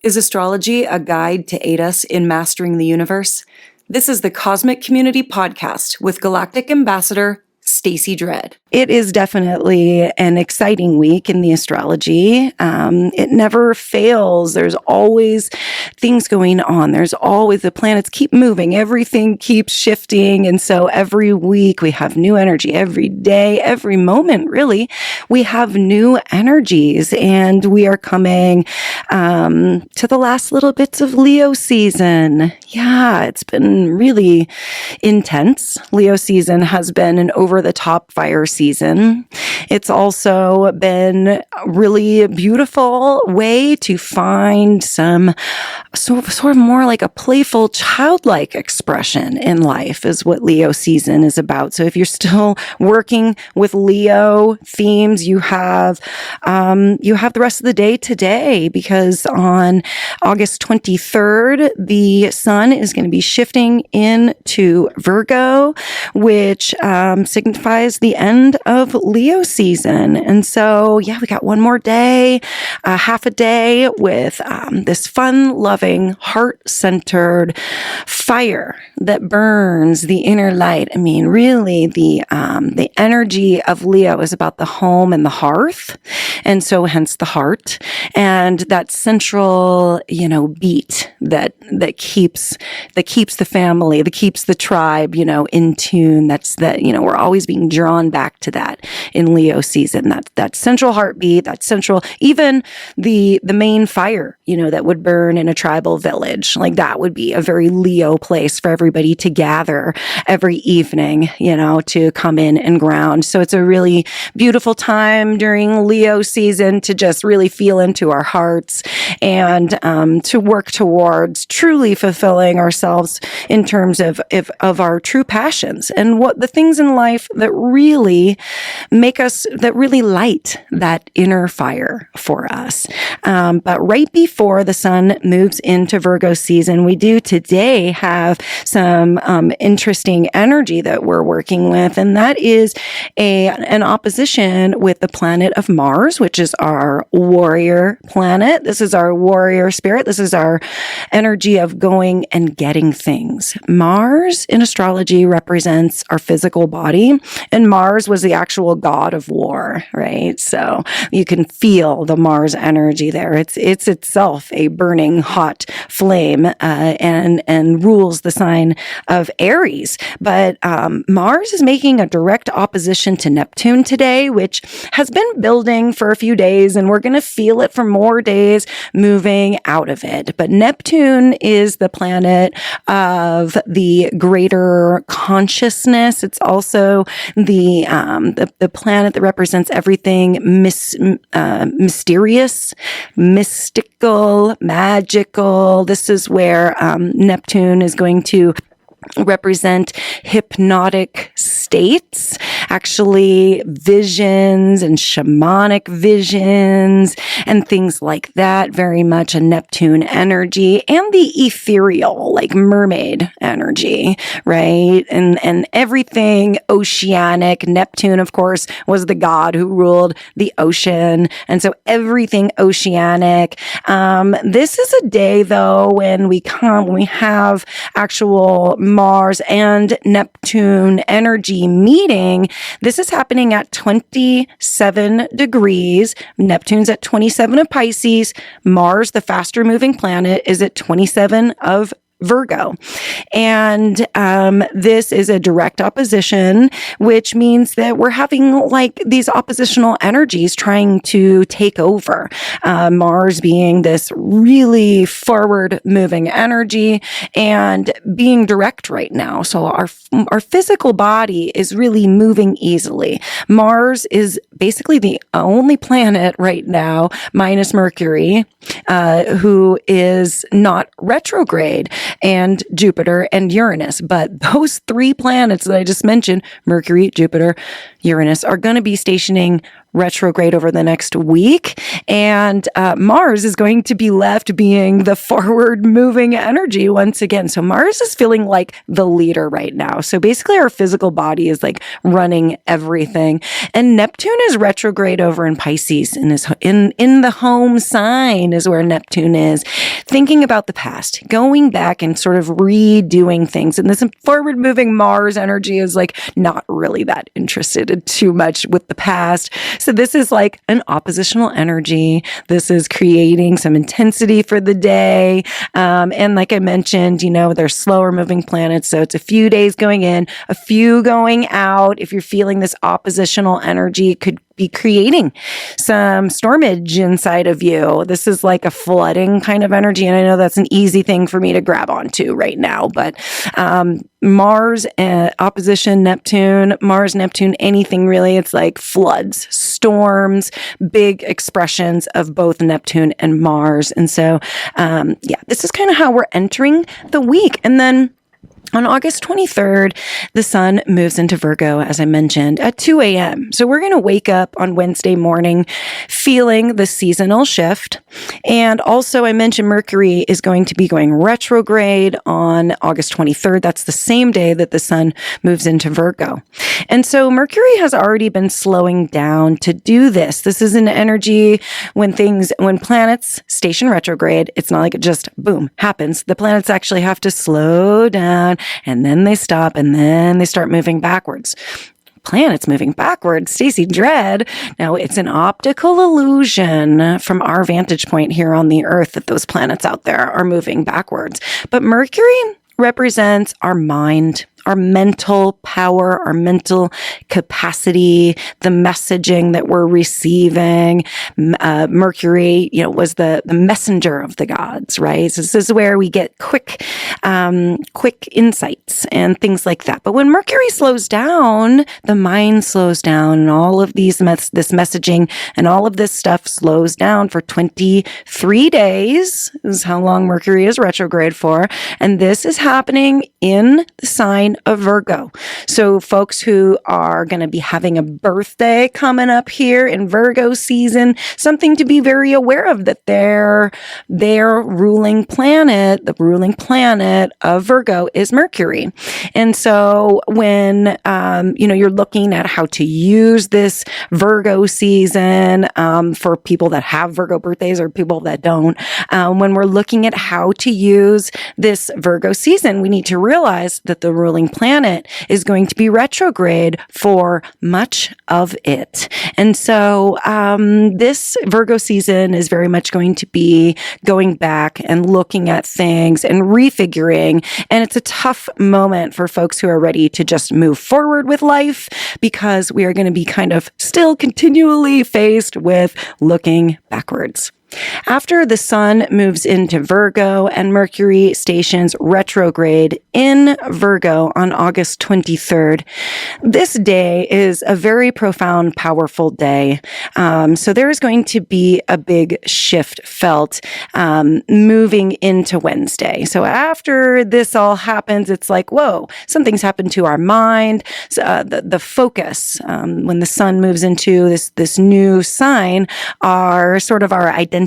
Is astrology a guide to aid us in mastering the universe? This is the Cosmic Community Podcast with Galactic Ambassador Stacey Dredd. It is definitely an exciting week in the astrology. It never fails. There's always things going on. There's always, the planets keep moving. Everything keeps shifting. And so every week we have new energy. Every day, every moment, really, we have new energies. And we are coming to the last little bits of Leo season. Yeah, it's been really intense. Leo season has been an over-the-top fire season. It's also been a really beautiful way to find some sort of more like a playful, childlike expression in life is what Leo season is about. So if you're still working with Leo themes, you have the rest of the day today, because on August 23rd, the sun is going to be shifting into Virgo, which signifies the end of Leo season. And so, yeah, we got one more day, half a day with this fun, loving, heart-centered fire that burns the inner light. I mean, really, the energy of Leo is about the home and the hearth, and so hence the heart, and that central, beat that keeps the family, that keeps the tribe, in tune. We're always being drawn back to that in Leo season. That central heartbeat, that central, even the main fire, that would burn in a tribal village. Like that would be a very Leo place for everybody to gather every evening, to come in and ground. So it's a really beautiful time during Leo season to just really feel into our hearts and to work towards truly fulfilling ourselves in terms of our true passions and what the things in life that really that really light that inner fire for us. But right before the sun moves into Virgo season, we do today have some interesting energy that we're working with, and that is an opposition with the planet of Mars, which is our warrior planet. This is our warrior spirit. This is our energy of going and getting things. Mars in astrology represents our physical body, and Mars was the actual god of war, right? So you can feel the Mars energy there. It's itself a burning hot flame and rules the sign of Aries. But Mars is making a direct opposition to Neptune today, which has been building for a few days, and we're going to feel it for more days moving out of it. But Neptune is the planet of the greater consciousness. It's also the planet that represents everything mysterious, mystical, magical. This is where Neptune is going to represent hypnotic states, actually visions and shamanic visions and things like that. Very much a Neptune energy, and the ethereal, like mermaid energy, right? And everything oceanic. Neptune, of course, was the god who ruled the ocean. And so everything oceanic. This is a day though, when we have actual Mars and Neptune energy meeting. This is happening at 27 degrees. Neptune's at 27 of Pisces. Mars, the faster moving planet, is at 27 of Virgo. And this is a direct opposition, which means that we're having like these oppositional energies trying to take over. Mars being this really forward moving energy and being direct right now. So our physical body is really moving easily. Mars is basically the only planet right now, minus Mercury, who is not retrograde, and Jupiter and Uranus. But those three planets that I just mentioned, Mercury, Jupiter, Uranus, are going to be stationing retrograde over the next week. And Mars is going to be left being the forward moving energy once again. So Mars is feeling like the leader right now. So basically our physical body is like running everything. And Neptune is retrograde over in Pisces, and is in the home sign is where Neptune is. thinking about the past, going back and sort of redoing things. And this forward moving Mars energy is like not really that interested in too much with the past. So this is like an oppositional energy. This is creating some intensity for the day. And like I mentioned, they're slower moving planets. So it's a few days going in, a few going out. If you're feeling this oppositional energy, it could be creating some stormage inside of you. This is like a flooding kind of energy. And I know that's an easy thing for me to grab onto right now, but Mars opposition Neptune, Mars, Neptune, anything really. It's like floods, storms, big expressions of both Neptune and Mars. And so, this is kind of how we're entering the week. And then on August 23rd, the sun moves into Virgo, as I mentioned, at 2 a.m. So we're going to wake up on Wednesday morning feeling the seasonal shift. And also, I mentioned Mercury is going to be going retrograde on August 23rd. That's the same day that the sun moves into Virgo. And so Mercury has already been slowing down to do this. This is an energy when planets station retrograde, it's not like it just, boom, happens. The planets actually have to slow down, and then they stop, and then they start moving backwards. Planets moving backwards, Stacey Dread. Now, it's an optical illusion from our vantage point here on the Earth that those planets out there are moving backwards. But Mercury represents our mind, our mental power, our mental capacity, the messaging that we're receiving. Mercury, was the messenger of the gods, right? So this is where we get quick insights and things like that. But when Mercury slows down, the mind slows down, and all of this messaging and all of this stuff slows down for 23 days. This is how long Mercury is retrograde for. And this is happening in the sign of Virgo. So folks who are going to be having a birthday coming up here in Virgo season, something to be very aware of, that their ruling planet, the ruling planet of Virgo, is Mercury. And so when, you're looking at how to use this Virgo season, for people that have Virgo birthdays or people that don't, when we're looking at how to use this Virgo season, we need to realize that the ruling planet is going to be retrograde for much of it. And so this Virgo season is very much going to be going back and looking at things and refiguring. And it's a tough moment for folks who are ready to just move forward with life, because we are going to be kind of still continually faced with looking backwards. After the sun moves into Virgo and Mercury stations retrograde in Virgo on August 23rd, this day is a very profound, powerful day. So there is going to be a big shift felt moving into Wednesday. So after this all happens, it's like, whoa, something's happened to our mind. So, the focus, when the sun moves into this new sign, our identity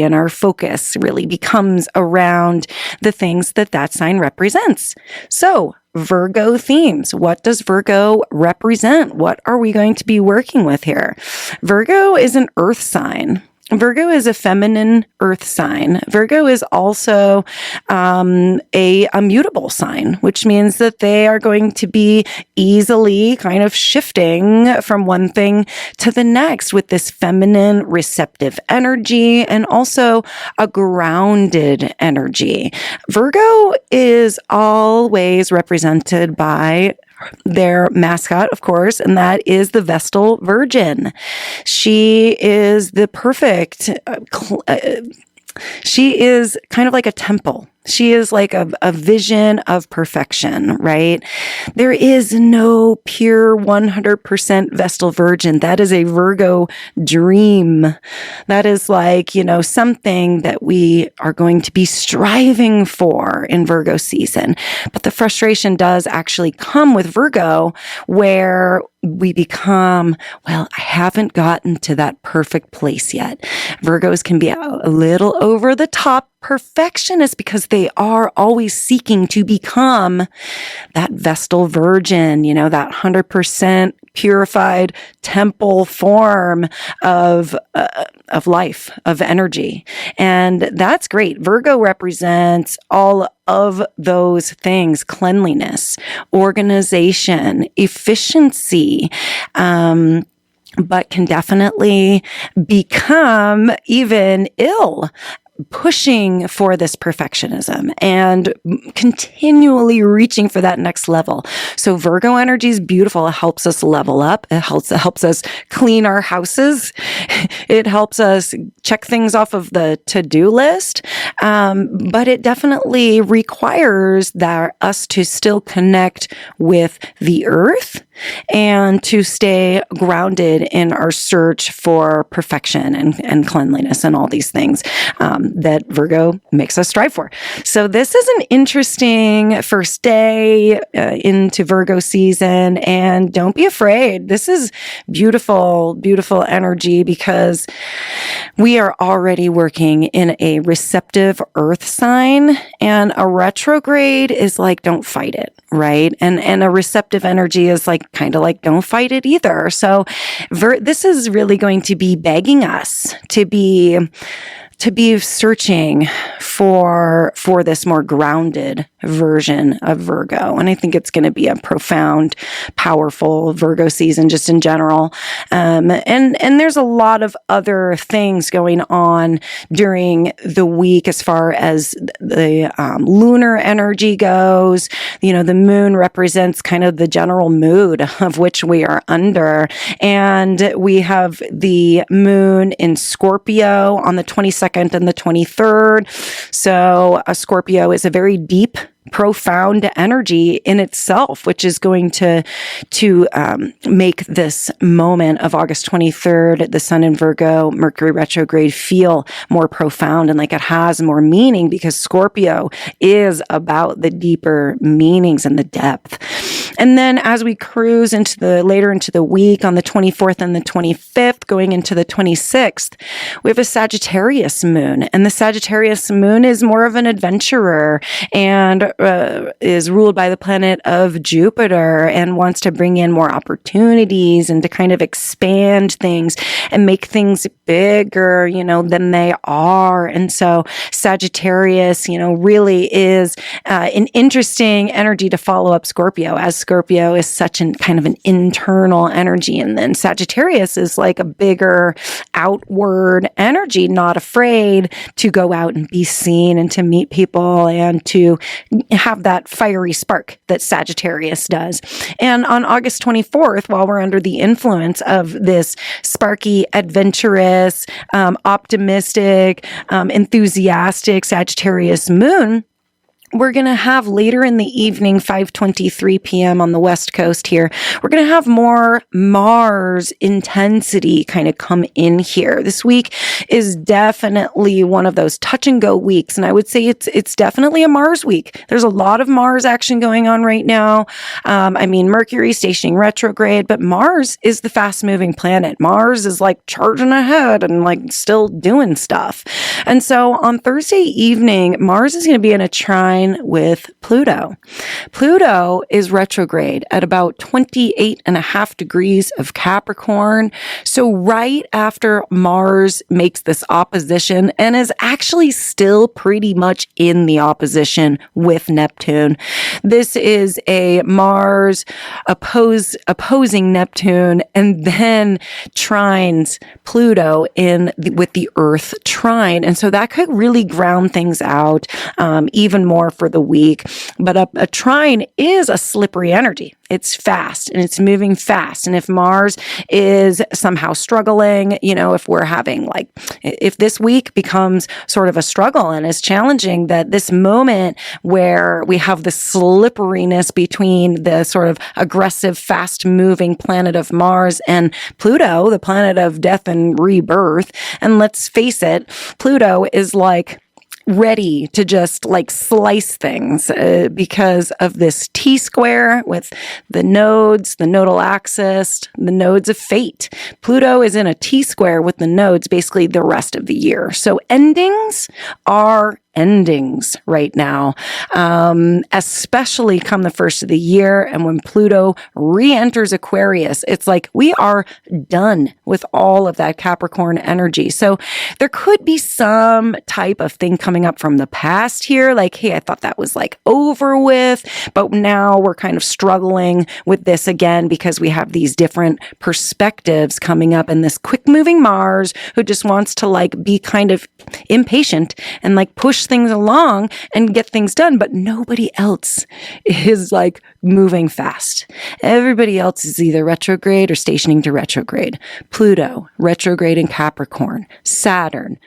and our focus really becomes around the things that sign represents. So Virgo themes. What does Virgo represent? What are we going to be working with here? Virgo is an earth sign. Virgo is a feminine earth sign. Virgo is also a mutable sign, which means that they are going to be easily kind of shifting from one thing to the next with this feminine receptive energy and also a grounded energy. Virgo is always represented by their mascot, of course, and that is the Vestal Virgin. She is the perfect, she is kind of like a temple. She is like a vision of perfection, right? There is no pure 100% Vestal Virgin. That is a Virgo dream. That is like, something that we are going to be striving for in Virgo season. But the frustration does actually come with Virgo, where we become, I haven't gotten to that perfect place yet. Virgos can be a little over the top perfectionists because they are always seeking to become that Vestal Virgin, that 100% purified temple form of life, of energy. And that's great. Virgo represents all of those things: cleanliness, organization, efficiency, but can definitely become even ill, pushing for this perfectionism and continually reaching for that next level. So Virgo energy is beautiful. It helps us level up. It helps us clean our houses. It helps us check things off of the to-do list. But it definitely requires us to still connect with the earth and to stay grounded in our search for perfection and cleanliness and all these things that Virgo makes us strive for. So this is an interesting first day into Virgo season, and don't be afraid. This is beautiful, beautiful energy because we are already working in a receptive earth sign, and a retrograde is like, don't fight it, right? And a receptive energy is like, kind of like, don't fight it either. So this is really going to be begging us to be searching for this more grounded version of Virgo. And I think it's going to be a profound, powerful Virgo season just in general. And there's a lot of other things going on during the week as far as the lunar energy goes. You know, the moon represents kind of the general mood of which we are under. And we have the moon in Scorpio on the 22nd and the 23rd. So a Scorpio is a very deep, profound energy in itself, which is going to make this moment of August 23rd, the Sun in Virgo, Mercury retrograde, feel more profound and like it has more meaning, because Scorpio is about the deeper meanings and the depth. And then as we cruise later into the week on the 24th and the 25th, going into the 26th, we have a Sagittarius moon, and the Sagittarius moon is more of an adventurer and is ruled by the planet of Jupiter and wants to bring in more opportunities and to kind of expand things and make things bigger, than they are. And so Sagittarius, really is an interesting energy to follow up Scorpio, as Scorpio is such an kind of an internal energy. And then Sagittarius is like a bigger outward energy, not afraid to go out and be seen and to meet people and to have that fiery spark that Sagittarius does. And on August 24th, while we're under the influence of this sparky, adventurous, optimistic, enthusiastic Sagittarius moon, we're going to have later in the evening, 5:23 p.m. on the West Coast here, we're going to have more Mars intensity kind of come in here. This week is definitely one of those touch and go weeks. And I would say it's definitely a Mars week. There's a lot of Mars action going on right now. Mercury stationing retrograde, but Mars is the fast moving planet. Mars is like charging ahead and like still doing stuff. And so on Thursday evening, Mars is going to be in a trine with Pluto. Pluto is retrograde at about 28.5 degrees of Capricorn. So right after Mars makes this opposition and is actually still pretty much in the opposition with Neptune. This is a Mars opposing Neptune and then trines Pluto with the Earth trine. And so that could really ground things out even more for the week. But a trine is a slippery energy. It's fast and it's moving fast. And if Mars is somehow struggling, if this week becomes sort of a struggle and is challenging, that this moment where we have the slipperiness between the sort of aggressive, fast moving planet of Mars and Pluto, the planet of death and rebirth. And let's face it, Pluto is like ready to just like slice things because of this T-square with the nodes, the nodal axis, the nodes of fate. Pluto is in a T-square with the nodes basically the rest of the year. So endings are endings right now, especially come the first of the year. And when Pluto re-enters Aquarius, it's like we are done with all of that Capricorn energy. So there could be some type of thing coming up from the past here. Like, hey, I thought that was like over with, but now we're kind of struggling with this again because we have these different perspectives coming up, and this quick moving Mars who just wants to like be kind of impatient and like push things along and get things done, but nobody else is like moving fast. Everybody else is either retrograde or stationing to retrograde. Pluto, retrograde in Capricorn. Saturn,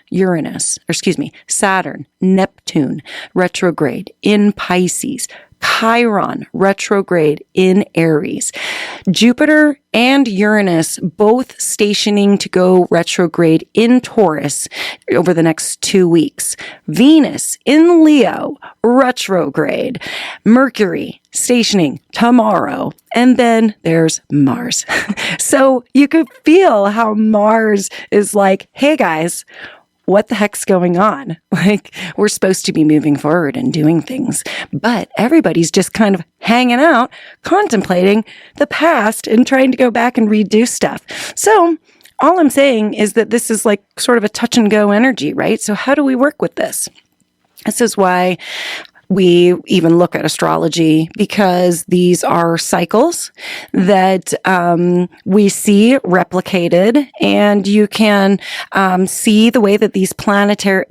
Neptune, retrograde in Pisces. Chiron, retrograde in Aries. Jupiter and Uranus both stationing to go retrograde in Taurus over the next 2 weeks. Venus in Leo, retrograde. Mercury stationing tomorrow. And then there's Mars. So you could feel how Mars is like, hey guys, what the heck's going on? Like, we're supposed to be moving forward and doing things, but everybody's just kind of hanging out, contemplating the past and trying to go back and redo stuff. So all I'm saying is that this is like sort of a touch and go energy, right? So how do we work with this? This is why we even look at astrology, because these are cycles that we see replicated, and you can see the way that these planetary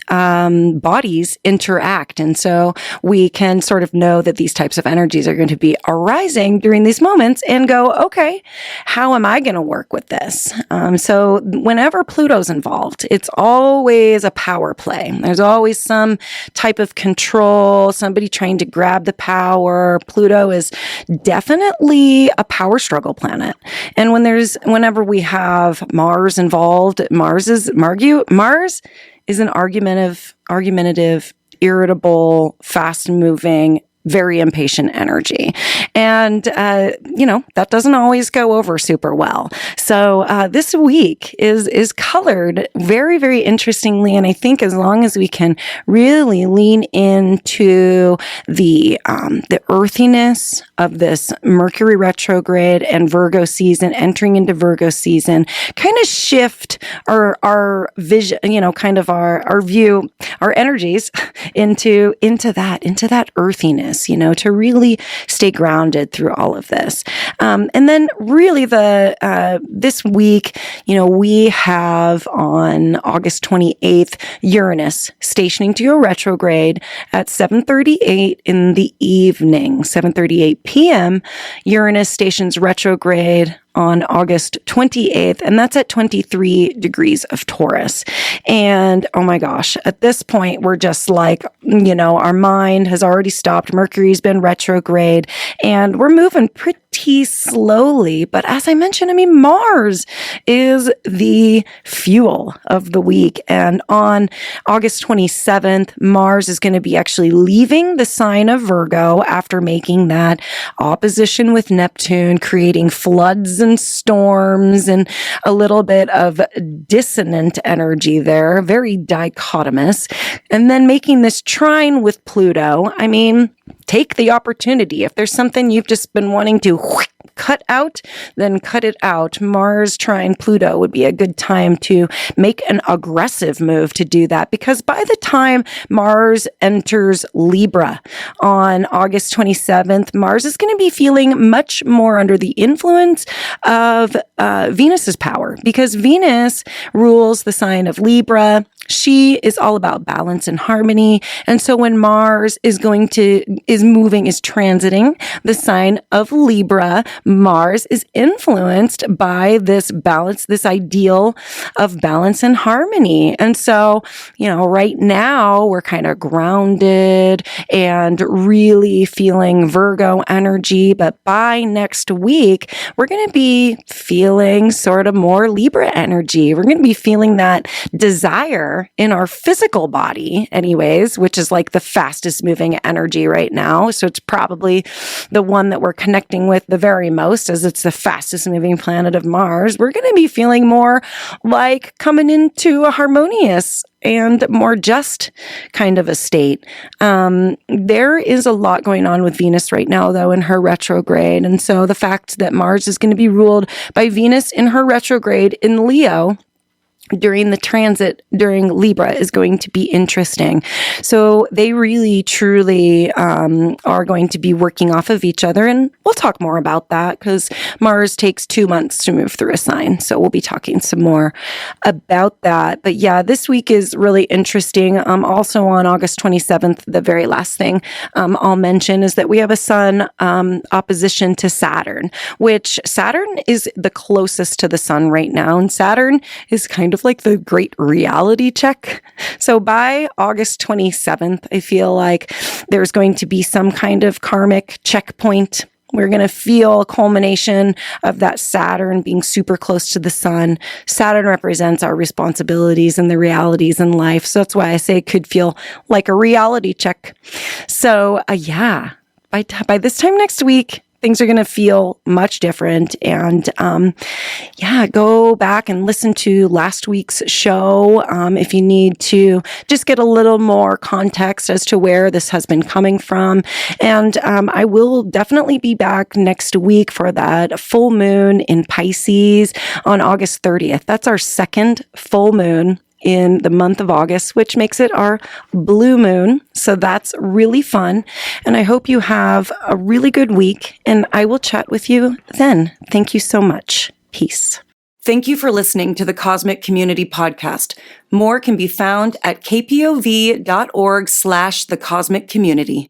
bodies interact. And so we can sort of know that these types of energies are going to be arising during these moments and go, okay, how am I going to work with this? So whenever Pluto's involved, it's always a power play. There's always some type of control, somebody trying to grab the power. Pluto is definitely a power struggle planet. And whenever we have Mars involved, Mars is an argumentative, irritable, fast-moving, very impatient energy. And, that doesn't always go over super well. So, this week is colored very, very interestingly. And I think as long as we can really lean into the earthiness of this Mercury retrograde and Virgo season, entering into Virgo season, kind of shift our vision, kind of our view, our energies into that earthiness, to really stay grounded through all of this. And then really this week, we have on August 28th, Uranus stationing to go retrograde at 7:38 in the evening, 7:38 p.m. Uranus stations retrograde on August 28th, and that's at 23 degrees of Taurus. And oh my gosh, at this point, we're just like, our mind has already stopped. Mercury's been retrograde, and we're moving pretty slowly. But as I mentioned, Mars is the fuel of the week. And on August 27th, Mars is going to be actually leaving the sign of Virgo after making that opposition with Neptune, creating floods and storms and a little bit of dissonant energy there, very dichotomous. And then making this trine with Pluto. Take the opportunity. If there's something you've just been wanting to cut out, then cut it out. Mars trine Pluto would be a good time to make an aggressive move to do that, because by the time Mars enters Libra on August 27th, Mars is going to be feeling much more under the influence of Venus's power, because Venus rules the sign of Libra. She is all about balance and harmony. And so when Mars is transiting the sign of Libra, Mars is influenced by this balance, this ideal of balance and harmony. And so, right now we're kind of grounded and really feeling Virgo energy. But by next week, we're going to be feeling sort of more Libra energy. We're going to be feeling that desire in our physical body anyways, which is like the fastest moving energy right now. So it's probably the one that we're connecting with the very most, as it's the fastest moving planet of Mars. We're going to be feeling more like coming into a harmonious and more just kind of a state. There is a lot going on with Venus right now, though, in her retrograde. And so the fact that Mars is going to be ruled by Venus in her retrograde in Leo during the transit during Libra is going to be interesting. So they really, truly are going to be working off of each other. And we'll talk more about that because Mars takes 2 months to move through a sign. So we'll be talking some more about that. But yeah, this week is really interesting. Also on August 27th, the very last thing I'll mention is that we have a Sun opposition to Saturn, which Saturn is the closest to the Sun right now. And Saturn is kind of like the great reality check. So by August 27th, I feel like there's going to be some kind of karmic checkpoint. We're going to feel a culmination of that Saturn being super close to the Sun. Saturn represents our responsibilities and the realities in life. So that's why I say it could feel like a reality check. So yeah, by this time next week, things are going to feel much different. And yeah, go back and listen to last week's show if you need to just get a little more context as to where this has been coming from. And I will definitely be back next week for that full moon in Pisces on August 30th. That's our second full moon in the month of August, which makes it our blue moon. So that's really fun. And I hope you have a really good week, and I will chat with you then. Thank you so much. Peace. Thank you for listening to the Cosmic Community Podcast. More can be found at kpov.org/thecosmiccommunity.